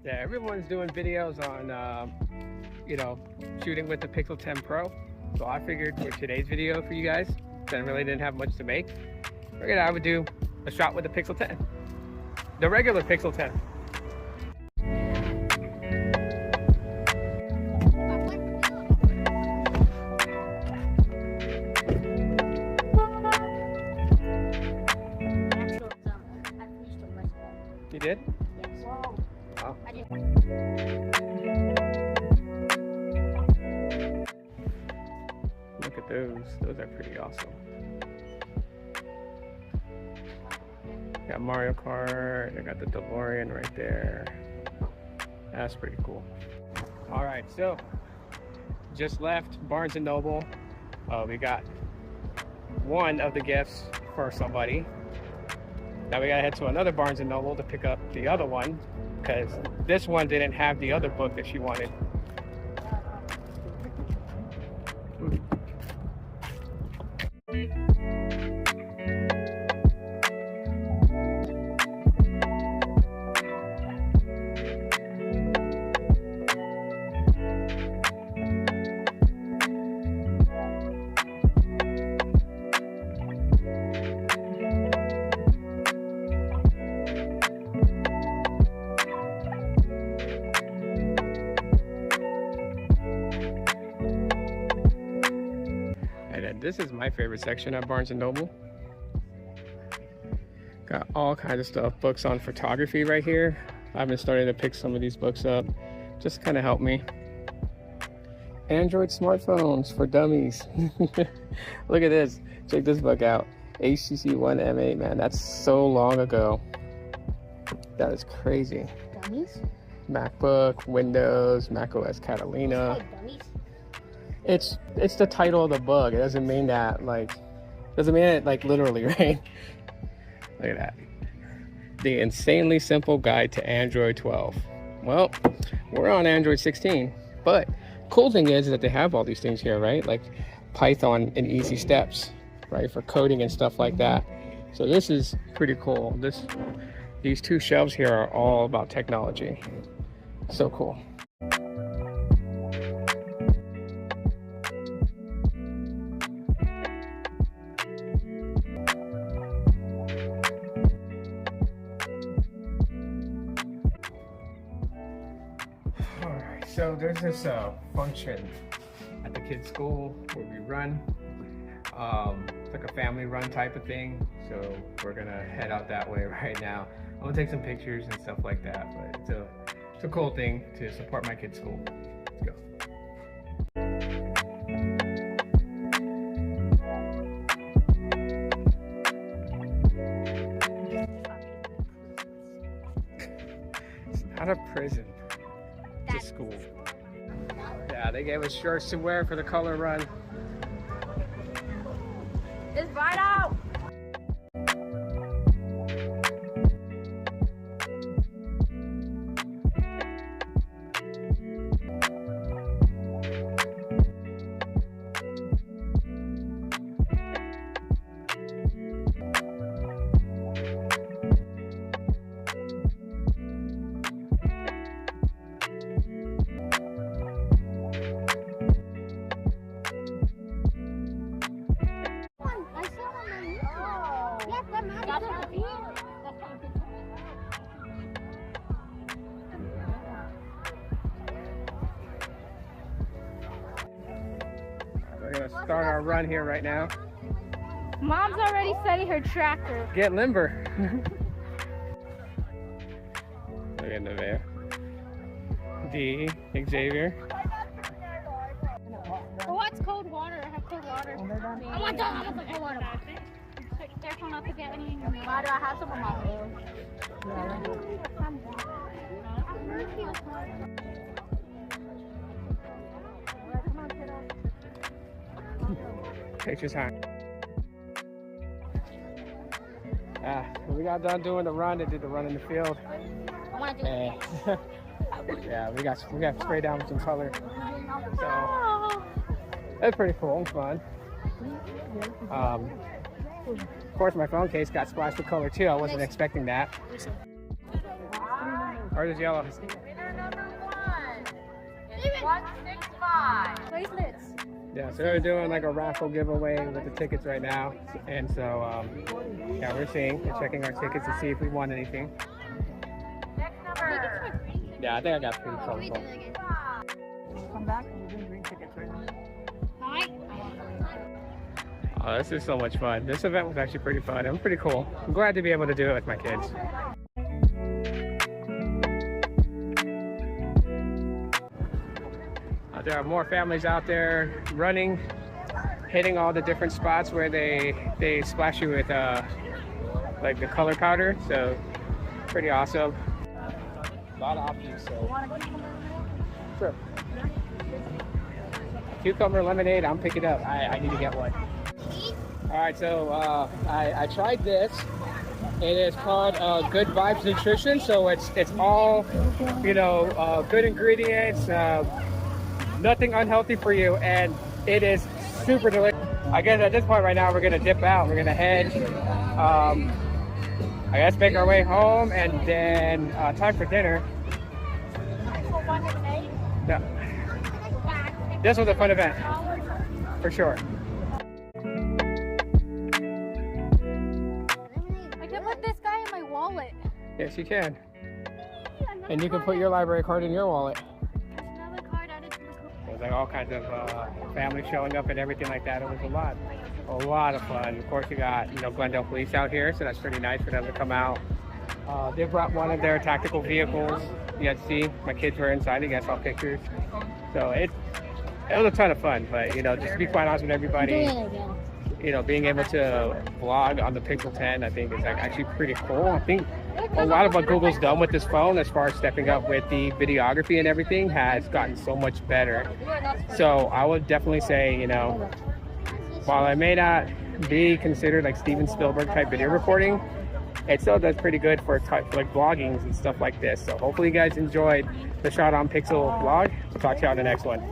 Yeah, everyone's doing videos on, you know, shooting with the Pixel 10 Pro. So I figured for today's video for you guys, since I really didn't have much to make, figured I would do a shot with the Pixel 10. The regular Pixel 10. You did? Yes. Whoa. Oh. I did. Look at those. Those are pretty awesome. Got Mario Kart. I got the DeLorean right there. That's pretty cool. All right, so just left Barnes & Noble. We got one of the gifts for somebody. Now we gotta head to another Barnes & Noble to pick up the other one because this one didn't have the other book that she wanted. And this is my favorite section at Barnes & Noble. Got all kinds of stuff, books on photography right here. I've been starting to pick some of these books up, just kind of help me. Android smartphones for dummies. Look at this, check this book out. HTC One M8, man, that's so long ago. That is crazy. Dummies? MacBook, Windows, macOS Catalina. Like dummies? It's the title of the book. It doesn't mean that doesn't mean it like literally, right? Look at that. The Insanely Simple Guide to Android 12. Well, we're on Android 16, but cool thing is that they have all these things here, right? Like Python in easy steps, right? For coding and stuff like that. So this is pretty cool. These two shelves here are all about technology. So cool. So there's this function at the kids' school where we run. It's like a family run type of thing. So we're gonna head out that way right now. I'm gonna take some pictures and stuff like that, but it's a cool thing to support my kids' school. Let's go. It's not a prison. It's a school. Yeah, they gave us shirts to wear for the color run. It's right out! We're gonna start our run here right now. Mom's already setting her tracker. Get limber. Look at Nevaeh. D, Xavier. Oh, what's cold water? I have cold water. Oh my god, I want the cold water. Careful not to get any. Why do I have some of my own? Take your time. We got done doing the run. They did the run in the field. I want to do it. Yeah, we got sprayed down with some color. So that's pretty cool and fun. Of course, my phone case got splashed with color too. I wasn't expecting that. Ours is yellow. Winner number 1 is 165. Bracelets. Yeah, so they're doing like a raffle giveaway with the tickets right now. And so, yeah, we're checking our tickets to see if we won anything. Next number. Yeah, I think I got pretty close. Come back and we're doing green tickets right now. Hi. Oh, this is so much fun. This event was actually pretty fun and pretty cool. I'm glad to be able to do it with my kids. There are more families out there running, hitting all the different spots where they splash you with like the color powder. So pretty awesome. A lot of options. So sure. Cucumber lemonade. I'm picking up. I need to get one. All right, so I tried this. It is called Good Vibes Nutrition. So it's all, you know, good ingredients, nothing unhealthy for you, and it is super delicious. I guess at this point right now we're gonna dip out. We're gonna head. I guess make our way home, and then time for dinner. Yeah. This was a fun event, for sure. I can put this guy in my wallet. Yes, you can. And you can put your library card in your wallet. Another card added to the coupon. There's like all kinds of families showing up and everything like that. It was a lot of fun. Of course, you got, you know, Glendale Police out here, so that's pretty nice for them to come out. They brought one of their tactical vehicles. You guys see, my kids were inside. You guys saw pictures. So it was a ton of fun. But you know, just to be quite honest with everybody, you know, being able to vlog on the Pixel 10, I think is like actually pretty cool. I think a lot of what Google's done with this phone, as far as stepping up with the videography and everything, has gotten so much better. So I would definitely say, you know, while I may not be considered like Steven Spielberg type video recording, it still does pretty good for like vloggings and stuff like this. So hopefully you guys enjoyed the Shot on Pixel vlog. We'll talk to you on the next one.